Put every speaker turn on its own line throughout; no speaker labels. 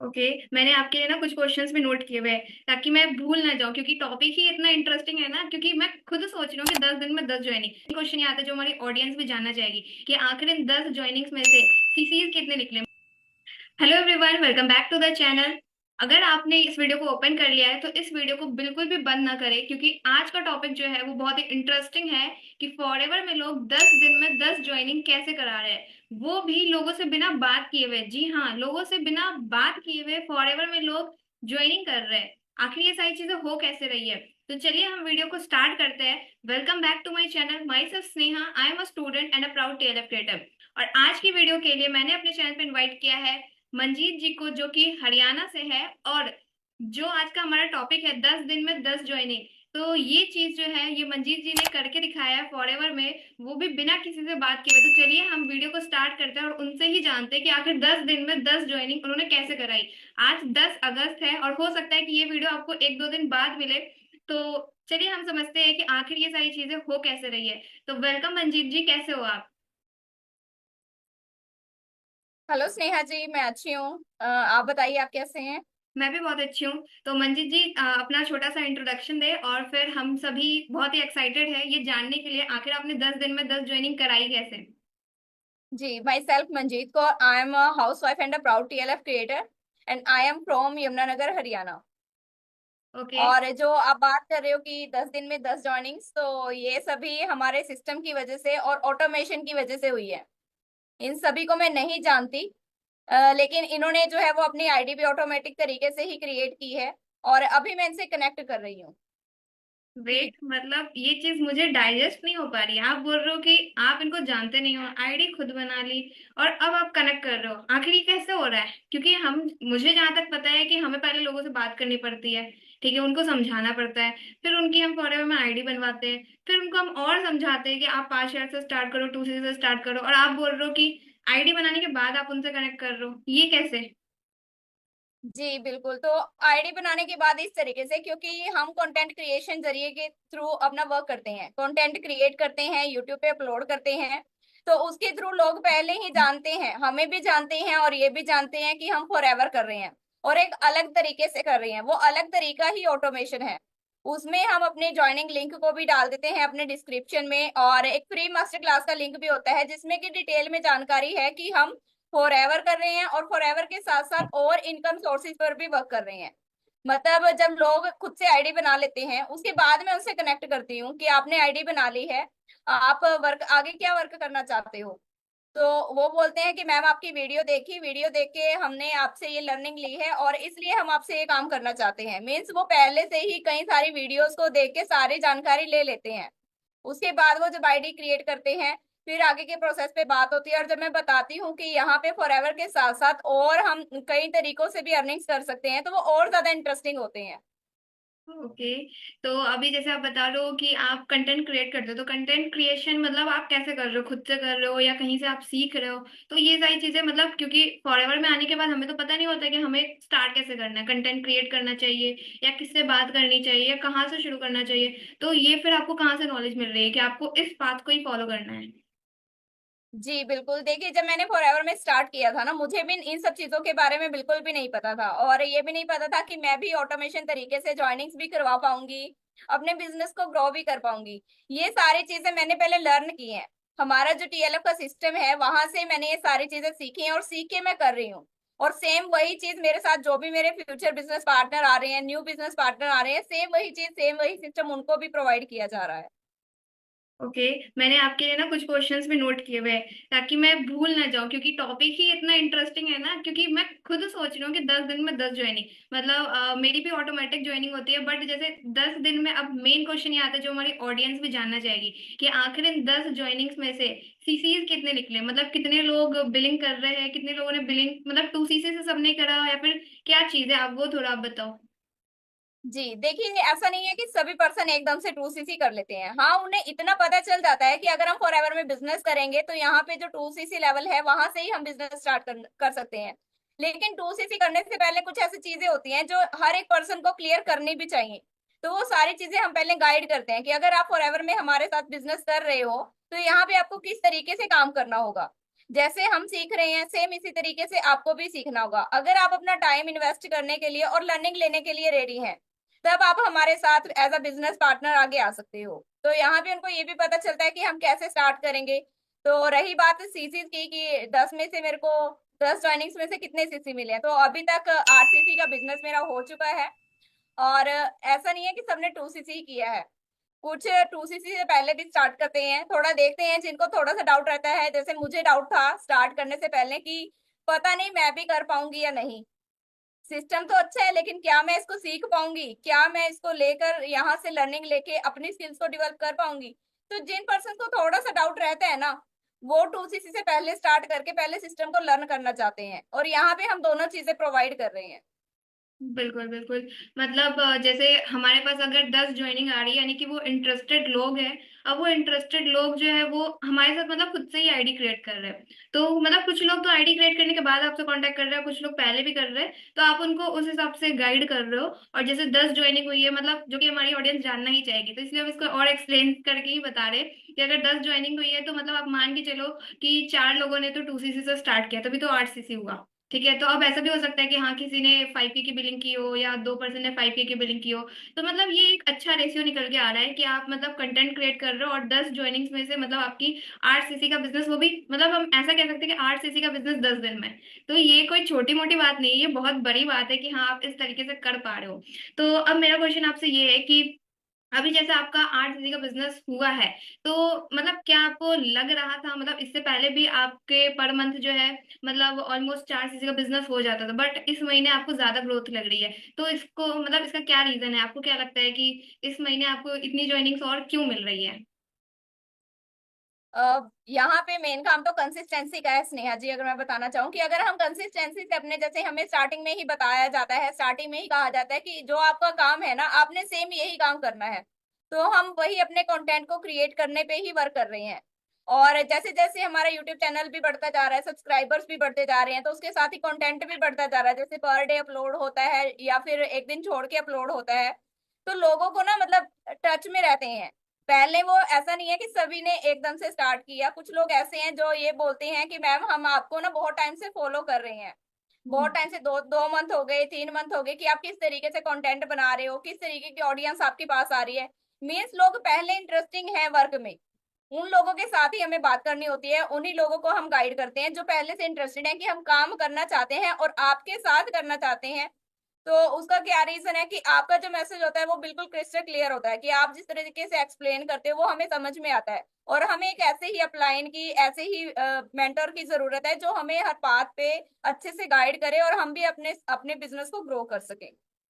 Okay. मैंने आपके लिए ना कुछ क्वेश्चंस भी नोट किए हुए हैं ताकि मैं भूल ना जाऊं, क्योंकि टॉपिक ही इतना इंटरेस्टिंग है ना। क्योंकि मैं खुद सोच रही हूँ कि 10 दिन में 10 ज्वाइनिंग क्वेश्चन ये आता है जो हमारी ऑडियंस भी जानना चाहेगी कि आखिर इन 10 ज्वाइनिंग्स में से सीसीज कितने निकले। Hello everyone, welcome back to the channel. अगर आपने इस वीडियो को ओपन कर लिया है तो इस वीडियो को बिल्कुल भी बंद ना करें, क्योंकि आज का टॉपिक जो है वो बहुत ही इंटरेस्टिंग है कि फॉरएवर में लोग 10 दिन में 10 ज्वाइनिंग कैसे करा रहे हैं, वो भी लोगों से बिना बात किए हुए। जी हाँ, लोगों से बिना बात किए हुए फॉरएवर में लोग ज्वाइनिंग कर रहे हैं। आखिर ये सारी चीजें हो कैसे रही है, तो चलिए हम वीडियो को स्टार्ट करते हैं। Welcome back to my channel, myself Sneha, I am a student and a proud TLF creator. और आज की वीडियो के लिए मैंने अपने चैनल पे इनवाइट किया है मंजीत जी को, जो कि हरियाणा से है। और जो आज का हमारा टॉपिक है 10 दिन में 10 ज्वाइनिंग, तो ये चीज जो है ये मंजीत जी ने करके दिखाया है फॉरएवर में, वो भी बिना किसी से बात किए हुए। तो चलिए हम वीडियो को स्टार्ट करते हैं और उनसे ही जानते हैं कि आखिर 10 दिन में 10 ज्वाइनिंग उन्होंने कैसे कराई। आज 10 अगस्त है और हो सकता है कि ये वीडियो आपको एक दो दिन बाद मिले। तो चलिए हम समझते हैं कि आखिर ये सारी चीजें हो कैसे रही है। तो वेलकम मंजीत जी, कैसे हो आप?
हेलो स्नेहा जी, मैं अच्छी हूँ। आप बताइए, आप कैसे हैं?
मैं भी बहुत अच्छी हूँ। तो मंजीत जी अपना छोटा सा इंट्रोडक्शन दे और फिर हम सभी बहुत ही एक्साइटेड है ये जानने के लिए आखिर आपने 10 दिन में 10 ज्वाइनिंग कराई कैसे।
जी, myself Manjeet Kaur, I am a housewife and a proud TLF creator and I am from Yamunanagar, Haryana.
Okay.
और जो आप बात कर रहे हो कि 10 दिन में 10 जॉइनिंग्स, तो ये सभी हमारे सिस्टम की वजह से और ऑटोमेशन की वजह से हुई है। इन सभी को मैं नहीं जानती, लेकिन इन्होंने जो है वो अपनी आईडी भी ऑटोमेटिक तरीके से ही क्रिएट की है और अभी मैं इनसे कनेक्ट कर रही हूँ।
वेट, मतलब ये चीज मुझे डाइजेस्ट नहीं हो पा रही है। आप बोल रहे हो कि आप इनको जानते नहीं हो, आईडी खुद बना ली और अब आप कनेक्ट कर रहे हो। आखिर ये कैसे हो रहा है? क्योंकि हम मुझे जहां तक पता है कि हमें पहले लोगों से बात करनी पड़ती है, ठीक है, उनको समझाना पड़ता है, फिर उनकी हम फॉरएवर में आईडी बनवाते हैं, फिर उनको हम और समझाते हैं कि आप 5 शेयर से स्टार्ट करो, 2 से स्टार्ट करो, और आप बोल रहे हो कि आईडी बनाने के बाद आप उनसे कनेक्ट कर रहे हो। ये कैसे?
जी बिल्कुल। तो आईडी बनाने के बाद इस तरीके से, क्योंकि हम कंटेंट क्रिएशन जरिए के थ्रू अपना वर्क करते हैं, कंटेंट क्रिएट करते हैं, यूट्यूब पे अपलोड करते हैं, तो उसके थ्रू लोग पहले ही जानते हैं, हमें भी जानते हैं और ये भी जानते हैं कि हम फॉरएवर कर रहे हैं और एक अलग तरीके से कर रहे हैं। वो अलग तरीका ही ऑटोमेशन है। उसमें हम अपने ज्वाइनिंग लिंक को भी डाल देते हैं अपने डिस्क्रिप्शन में, और एक फ्री मास्टर क्लास का लिंक भी होता है जिसमें कि डिटेल में जानकारी है कि हम फॉरएवर कर रहे हैं और फॉरएवर के साथ साथ और इनकम सोर्सेज पर भी वर्क कर रहे हैं। मतलब जब लोग खुद से आईडी बना लेते हैं, उसके बाद मैं उनसे कनेक्ट करती हूँ कि आपने आईडी बना ली है, आप वर्क आगे क्या वर्क करना चाहते हो। तो वो बोलते हैं कि मैम आपकी वीडियो देखी, वीडियो देख के हमने आपसे ये लर्निंग ली है और इसलिए हम आपसे ये काम करना चाहते हैं। मीन्स वो पहले से ही कई सारी वीडियोस को देख के सारी जानकारी ले लेते हैं। उसके बाद वो जब आईडी क्रिएट करते हैं, फिर आगे के प्रोसेस पे बात होती है। और जब मैं बताती हूँ कि यहाँ पे फॉरएवर के साथ साथ और हम कई तरीकों से भी अर्निंग्स कर सकते हैं, तो वो और ज्यादा इंटरेस्टिंग होते हैं।
ओके। तो अभी जैसे आप बता रहे हो कि आप कंटेंट क्रिएट करते हो, तो कंटेंट क्रिएशन मतलब आप कैसे कर रहे हो? खुद से कर रहे हो या कहीं से आप सीख रहे हो? तो ये सारी चीजें, मतलब क्योंकि फॉरएवर में आने के बाद हमें तो पता नहीं होता कि हमें स्टार्ट कैसे करना है, कंटेंट क्रिएट करना चाहिए या किससे बात करनी चाहिए या कहाँ से शुरू करना चाहिए। तो ये फिर आपको कहाँ से नॉलेज मिल रही है कि आपको इस बात को ही फॉलो करना है?
जी बिल्कुल। देखिए, जब मैंने फॉरएवर में स्टार्ट किया था ना, मुझे भी इन सब चीजों के बारे में बिल्कुल भी नहीं पता था और ये भी नहीं पता था कि मैं भी ऑटोमेशन तरीके से ज्वाइनिंग्स भी करवा पाऊंगी, अपने बिजनेस को ग्रो भी कर पाऊंगी। ये सारी चीजें मैंने पहले लर्न की हैं। हमारा जो टीएलएफ का सिस्टम है, वहां से मैंने ये सारी चीजें सीखी हैं और सीख के मैं कर रही हूँ। और सेम वही चीज मेरे साथ जो भी मेरे फ्यूचर बिजनेस पार्टनर आ रहे हैं, न्यू बिजनेस पार्टनर आ रहे हैं, सेम वही चीज, सेम वही सिस्टम उनको भी प्रोवाइड किया जा रहा है।
ओके। मैंने आपके लिए ना कुछ क्वेश्चंस भी नोट किए हुए हैं ताकि मैं भूल ना जाऊं, क्योंकि टॉपिक ही इतना इंटरेस्टिंग है ना। क्योंकि मैं खुद सोच रही हूँ कि 10 दिन में 10 ज्वाइनिंग, मतलब मेरी भी ऑटोमेटिक ज्वाइनिंग होती है, बट जैसे 10 दिन में अब मेन क्वेश्चन ये आता है जो हमारी ऑडियंस भी जानना चाहेगी कि आखिर इन 10 ज्वाइनिंग्स में से सीसीज कितने निकले, मतलब कितने लोग बिलिंग कर रहे हैं, कितने लोगों ने बिलिंग, मतलब 2 सीसी से सबने करा या फिर क्या चीज है, आप वो थोड़ा आप बताओ।
जी देखिए, ऐसा नहीं है कि सभी पर्सन एकदम से 2सीसी कर लेते हैं। हाँ, उन्हें इतना पता चल जाता है कि अगर हम फॉरएवर में बिजनेस करेंगे तो यहाँ पे जो 2सीसी लेवल है वहां से ही हम बिजनेस स्टार्ट कर सकते हैं। लेकिन 2सीसी करने से पहले कुछ ऐसी चीजें होती हैं जो हर एक पर्सन को क्लियर करनी भी चाहिए। तो वो सारी चीजें हम पहले गाइड करते हैं कि अगर आप फॉरएवर में हमारे साथ बिजनेस कर रहे हो, तो यहाँ पे आपको किस तरीके से काम करना होगा। जैसे हम सीख रहे हैं सेम इसी तरीके से आपको भी सीखना होगा। अगर आप अपना टाइम इन्वेस्ट करने के लिए और लर्निंग लेने के लिए रेडी हैं, तब आप हमारे साथ एज अ बिजनेस पार्टनर आगे आ सकते हो। तो यहाँ पे उनको ये भी पता चलता है कि हम कैसे स्टार्ट करेंगे। तो रही बात सीसी की कि 10 में से मेरे को 10 ज्वाइनिंग्स में से कितने सीसी मिले हैं, तो अभी तक 8 सीसी का बिजनेस मेरा हो चुका है। और ऐसा नहीं है कि सबने 2 सीसी ही किया है, कुछ 2 सीसी से पहले भी स्टार्ट करते हैं। थोड़ा देखते हैं जिनको थोड़ा सा डाउट रहता है, जैसे मुझे डाउट था स्टार्ट करने से पहले कि पता नहीं मैं भी कर पाऊंगी या नहीं। सिस्टम तो अच्छा है लेकिन क्या मैं इसको सीख पाऊंगी, क्या मैं इसको लेकर यहाँ से लर्निंग लेके अपनी स्किल्स को डेवलप कर पाऊंगी। तो जिन पर्सन को थोड़ा सा डाउट रहता है ना, वो 2 सीसी से पहले स्टार्ट करके पहले सिस्टम को लर्न करना चाहते हैं, और यहाँ पे हम दोनों चीजें प्रोवाइड कर रहे हैं।
बिल्कुल बिल्कुल। मतलब जैसे हमारे पास अगर 10 ज्वाइनिंग आ रही है यानी कि वो इंटरेस्टेड लोग हैं। अब वो इंटरेस्टेड लोग जो है वो हमारे साथ मतलब खुद से ही आईडी क्रिएट कर रहे हैं। तो मतलब कुछ लोग तो आईडी क्रिएट करने के बाद आपसे कांटेक्ट कर रहे हैं, कुछ लोग पहले भी कर रहे हैं। तो आप उनको उस हिसाब से गाइड कर रहे हो। और जैसे 10 ज्वाइनिंग हुई है मतलब जो कि हमारी ऑडियंस जानना ही चाहेगी, तो इसलिए हम इसको और एक्सप्लेन करके ही बता रहे हैं कि अगर 10 ज्वाइनिंग हुई है तो मतलब आप मान के चलो कि 4 लोगों ने तो 2 सीसी से स्टार्ट किया, तभी तो 8 सीसी हुआ। ठीक है, तो अब ऐसा भी हो सकता है कि हाँ किसी ने 5K की बिलिंग की हो या 2% ने 5K की बिलिंग की हो। तो मतलब ये एक अच्छा रेशियो निकल के आ रहा है कि आप मतलब कंटेंट क्रिएट कर रहे हो और 10 ज्वाइनिंग्स में से मतलब आपकी 8 सीसी का बिजनेस, वो भी मतलब हम ऐसा कह सकते हैं कि 8 सीसी का बिजनेस 10 दिन में। तो ये कोई छोटी मोटी बात नहीं है, ये बहुत बड़ी बात है कि हाँ आप इस तरीके से कर पा रहे हो। तो अब मेरा क्वेश्चन आपसे ये है कि अभी जैसे आपका 8 सीसी का बिजनेस हुआ है, तो मतलब क्या आपको लग रहा था मतलब इससे पहले भी आपके पर मंथ जो है मतलब ऑलमोस्ट 4 सीसी का बिजनेस हो जाता था, बट इस महीने आपको ज्यादा ग्रोथ लग रही है, तो इसको मतलब इसका क्या रीजन है? आपको क्या लगता है कि इस महीने आपको इतनी ज्वाइनिंग्स और क्यों मिल रही है?
यहाँ पे मेन काम तो कंसिस्टेंसी का है स्नेहा जी। अगर मैं बताना चाहूँ कि अगर हम कंसिस्टेंसी से अपने, जैसे हमें स्टार्टिंग में ही बताया जाता है, स्टार्टिंग में ही कहा जाता है कि जो आपका काम है ना आपने सेम यही काम करना है, तो हम वही अपने कंटेंट को क्रिएट करने पे ही वर्क कर रहे हैं। और जैसे जैसे हमारा यूट्यूब चैनल भी बढ़ता जा रहा है, सब्सक्राइबर्स भी बढ़ते जा रहे हैं, तो उसके साथ ही कंटेंट भी बढ़ता जा रहा है। जैसे पर डे अपलोड होता है या फिर एक दिन छोड़ के अपलोड होता है, तो लोगों को ना मतलब टच में रहते हैं। पहले वो ऐसा नहीं है कि सभी ने एकदम से स्टार्ट किया, कुछ लोग ऐसे हैं जो ये बोलते हैं कि मैम हम आपको ना बहुत टाइम से फॉलो कर रहे हैं, बहुत टाइम से, 2 मंथ हो गए, 3 मंथ हो गए, कि आप किस तरीके से कंटेंट बना रहे हो, किस तरीके की ऑडियंस आपके पास आ रही है। मीन्स लोग पहले इंटरेस्टिंग है वर्क में, उन लोगों के साथ ही हमें बात करनी होती है, उन्हीं लोगों को हम गाइड करते हैं जो पहले से इंटरेस्टेड है कि हम काम करना चाहते हैं और आपके साथ करना चाहते हैं। तो उसका क्या रीजन है कि आपका जो मैसेज होता है वो बिल्कुल क्रिस्टल क्लियर होता है, कि आप जिस तरीके से एक्सप्लेन करते हो वो हमें समझ में आता है। और हमें एक ऐसे ही अपलाइन की, ऐसे ही मेंटर की जरूरत है जो हमें हर बात पे अच्छे से गाइड करे और हम भी अपने अपने बिजनेस को ग्रो कर सके।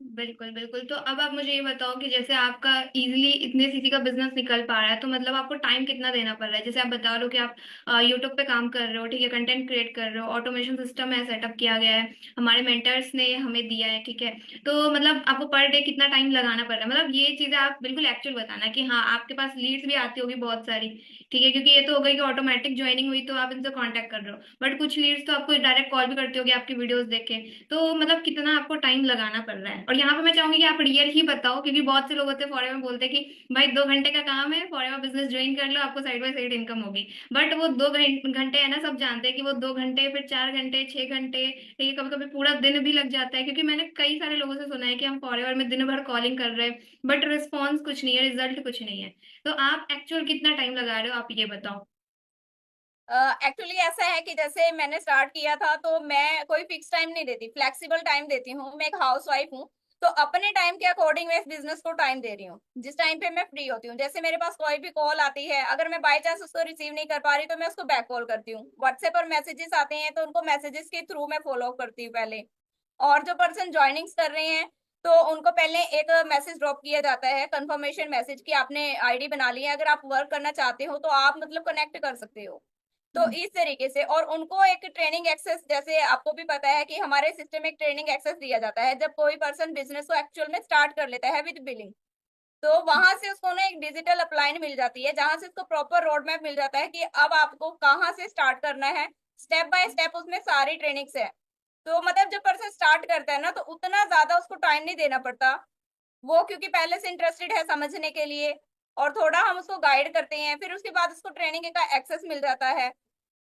बिल्कुल बिल्कुल। तो अब आप मुझे ये बताओ कि जैसे आपका इजीली इतने सीसी का बिजनेस निकल पा रहा है, तो मतलब आपको टाइम कितना देना पड़ रहा है? जैसे आप बता रहे हो कि आप यूट्यूब पे काम कर रहे हो, ठीक है, कंटेंट क्रिएट कर रहे हो, ऑटोमेशन सिस्टम है सेटअप किया गया है, हमारे मेंटर्स ने हमें दिया है, ठीक है। तो मतलब आपको पर डे कितना टाइम लगाना पड़ रहा है? मतलब ये चीजें आप बिल्कुल एक्चुअल बताना कि हाँ आपके पास लीड्स भी आती होगी बहुत सारी, ठीक है, क्योंकि ये तो हो गई कि ऑटोमेटिक ज्वाइनिंग हुई तो आप इनसे कांटेक्ट कर रहे हो, बट कुछ लीड्स तो आपको डायरेक्ट कॉल भी करते होगे आपकी वीडियोस देख के। तो मतलब कितना आपको टाइम लगाना पड़ रहा है? और यहाँ पे मैं चाहूंगी कि आप रियल ही बताओ, क्योंकि बहुत से लोग होते हैं फॉरेन में बोलते हैं कि भाई 2 घंटे का काम है, फॉरेन में बिजनेस ज्वाइन कर लो, आपको साइड बाय साइड इनकम होगी। बट वो 2 घंटे है ना, सब जानते हैं कि वो 2 घंटे, फिर 4 घंटे, 6 घंटे, ठीक है, कभी कभी पूरा दिन भी लग जाता है, क्योंकि मैंने कई सारे लोगों से सुना है कि हम फॉरेवर में दिन भर कॉलिंग कर रहे हैं बट रिस्पॉन्स कुछ नहीं है, रिजल्ट कुछ नहीं है। तो आप एक्चुअल कितना टाइम लगा रहे हो, आप ये बताओ।
एक्चुअली ऐसा है कि जैसे मैंने स्टार्ट किया था तो मैं कोई फिक्स टाइम नहीं देती, फ्लेक्सिबल टाइम देती हूँ। मैं एक हाउस वाइफ हूँ, तो अपने टाइम के अकॉर्डिंग मैं इस बिजनेस को टाइम दे रही हूँ जिस टाइम पे मैं फ्री होती हूँ। जैसे मेरे पास कोई भी कॉल आती है, अगर मैं बाई चांस उसको रिसीव नहीं कर पा रही तो मैं उसको बैक कॉल करती हूँ। व्हाट्सएप पर मैसेजेस आते हैं तो उनको मैसेजेस के थ्रू मैं फॉलो अप करती हूँ पहले। और जो पर्सन ज्वाइनिंग्स कर रहे हैं तो उनको पहले एक मैसेज ड्रॉप किया जाता है, कंफर्मेशन मैसेज, कि आपने आईडी बना ली है, अगर आप वर्क करना चाहते हो तो आप मतलब कनेक्ट कर सकते हो। तो इस तरीके से, और उनको एक ट्रेनिंग एक्सेस, जैसे आपको भी पता है कि हमारे सिस्टम में एक ट्रेनिंग एक्सेस दिया जाता है जब कोई पर्सन बिजनेस को एक्चुअल में स्टार्ट कर लेता है विद बिलिंग। तो वहां से उसको ना एक डिजिटल अपलाइन मिल जाती है जहां से उसको प्रॉपर रोड मैप मिल जाता है कि अब आपको कहाँ से स्टार्ट करना है, स्टेप बाय स्टेप उसमें सारी ट्रेनिंग्स है। तो मतलब जब पर्सन स्टार्ट करता है ना तो उतना ज्यादा उसको टाइम नहीं देना पड़ता, वो क्योंकि पहले से इंटरेस्टेड है समझने के लिए, और थोड़ा हम उसको गाइड करते हैं, फिर उसके बाद उसको ट्रेनिंग का एक्सेस मिल जाता है।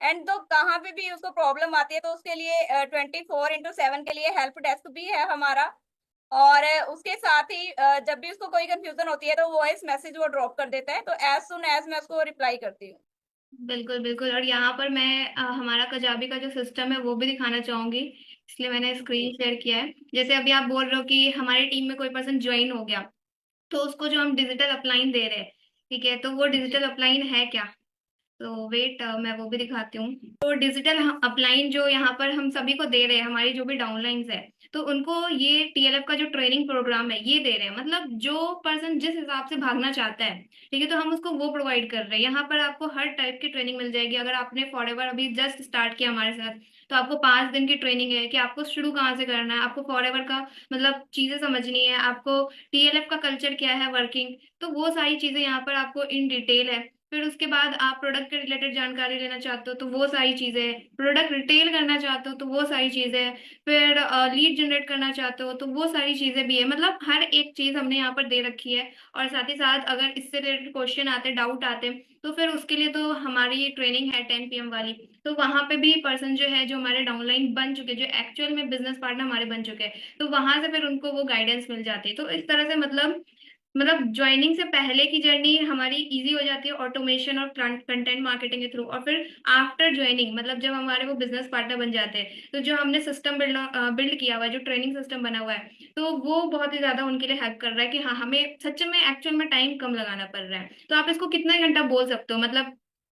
एंड तो कहाँ पे भी उसको प्रॉब्लम आती है तो उसके लिए 24/7 के लिए हेल्प डेस्क भी है हमारा। और उसके साथ ही जब भी उसको कोई कंफ्यूजन होती है तो वॉइस मैसेज वो ड्रॉप कर देता है, तो एज सुन एज मैं उसको रिप्लाई करती हूँ।
बिल्कुल बिल्कुल। और यहाँ पर मैं हमारा कजाबी का जो सिस्टम है वो भी दिखाना चाहूंगी, इसलिए मैंने स्क्रीन
जी
शेयर किया है। जैसे अभी आप बोल रहे हो कि हमारी टीम में कोई पर्सन ज्वाइन हो गया, तो उसको जो हम डिजिटल अपलाइन दे रहे हैं, ठीक है, तो वो
जी।
डिजिटल अपलाइन है क्या? तो वेट, मैं वो भी दिखाती हूँ। तो डिजिटल अपलाइन जो यहाँ पर हम सभी को दे रहे हैं, हमारी जो भी डाउनलाइंस है, तो उनको ये टीएलएफ का जो ट्रेनिंग प्रोग्राम है ये दे रहे हैं। मतलब जो पर्सन जिस हिसाब से भागना चाहता है, ठीक है, तो हम उसको वो प्रोवाइड कर रहे हैं। यहाँ पर आपको हर टाइप की ट्रेनिंग मिल जाएगी। अगर आपने फॉरएवर अभी जस्ट स्टार्ट किया हमारे साथ, तो आपको 5 दिन की ट्रेनिंग है कि आपको शुरू कहाँ से करना है, आपको फॉरएवर का मतलब चीजें समझनी है, आपको टीएलएफ का कल्चर क्या है वर्किंग, तो वो सारी चीजें यहाँ पर आपको इन डिटेल है। फिर उसके बाद आप प्रोडक्ट के रिलेटेड जानकारी लेना चाहते हो तो वो सारी चीजें हैं, प्रोडक्ट रिटेल करना चाहते हो तो वो सारी चीजें हैं, फिर लीड जनरेट करना चाहते हो तो वो सारी चीजें भी है। मतलब हर एक चीज हमने यहाँ पर दे रखी है। और साथ ही साथ अगर इससे रिलेटेड क्वेश्चन आते, डाउट आते, तो फिर उसके लिए तो हमारी ट्रेनिंग है 10 PM वाली। तो वहां पे भी पर्सन जो है, जो हमारे डाउनलाइन बन चुके, जो एक्चुअल में बिजनेस पार्टनर हमारे बन चुके हैं, तो वहां से फिर उनको वो गाइडेंस मिल जाती है। तो इस तरह से मतलब ज्वाइनिंग से पहले की जर्नी हमारी इजी हो जाती है ऑटोमेशन और कंटेंट मार्केटिंग के थ्रू। और फिर आफ्टर ज्वाइनिंग, मतलब जब हमारे वो बिजनेस पार्टनर बन जाते हैं, तो जो हमने सिस्टम बिल्ड किया हुआ है, जो ट्रेनिंग सिस्टम बना हुआ है, तो वो बहुत ही ज्यादा उनके लिए हेल्प कर रहा है कि हाँ, हमें सच में एक्चुअल में टाइम कम लगाना पड़ रहा है। तो आप इसको कितना घंटा बोल सकते हो, मतलब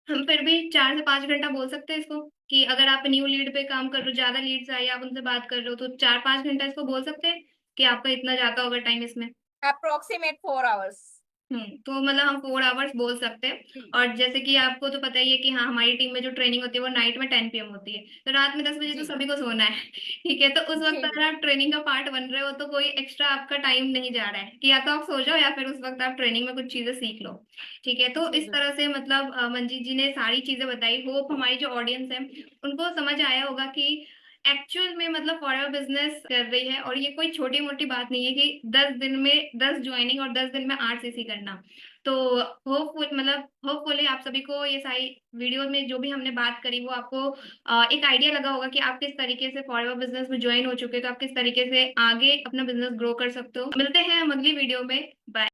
हम फिर भी 4 से 5 घंटा बोल सकते हैं इसको, कि अगर आप न्यू लीड पे काम कर रहे हो, ज्यादा लीड्स आई, आप उनसे बात कर रहे हो, तो 4-5 घंटा इसको बोल सकते हैं कि आपका इतना जाता होगा टाइम इसमें।
Approximate 4 hours.
तो मतलब हम 4 आवर्स बोल सकते हैं।
जी
और जैसे कि आपको तो पता ही है कि हाँ, हमारी टीम में जो ट्रेनिंग होती है वो नाइट में 10 PM होती है, तो रात में 10 बजे तो
जी
सभी को सोना है। ठीक है, तो उस वक्त
जी
अगर आप ट्रेनिंग का पार्ट बन रहे हो तो कोई एक्स्ट्रा आपका टाइम नहीं जा रहा है कि या तो आप सो जाओ या फिर उस वक्त आप ट्रेनिंग में कुछ चीजें सीख लो। ठीक है, तो
जी
इस तरह
बिल्कुल।
से मतलब मंजीत जी ने सारी चीजें बताई। होप हमारी जो ऑडियंस है उनको समझ आया होगा कि एक्चुअल में मतलब फॉरएवर बिजनेस कर रही है, और ये कोई छोटी मोटी बात नहीं है कि 10 दिन में 10 ज्वाइनिंग और 10 दिन में 8 CC करना। तो होपफुली आप सभी को ये सारी वीडियो में जो भी हमने बात करी वो आपको एक आइडिया लगा होगा कि आप किस तरीके से फॉरएवर बिजनेस में ज्वाइन हो चुके हो, तो आप किस तरीके से आगे अपना बिजनेस ग्रो कर सकते हो। मिलते हैं हम अगली वीडियो में। बाय।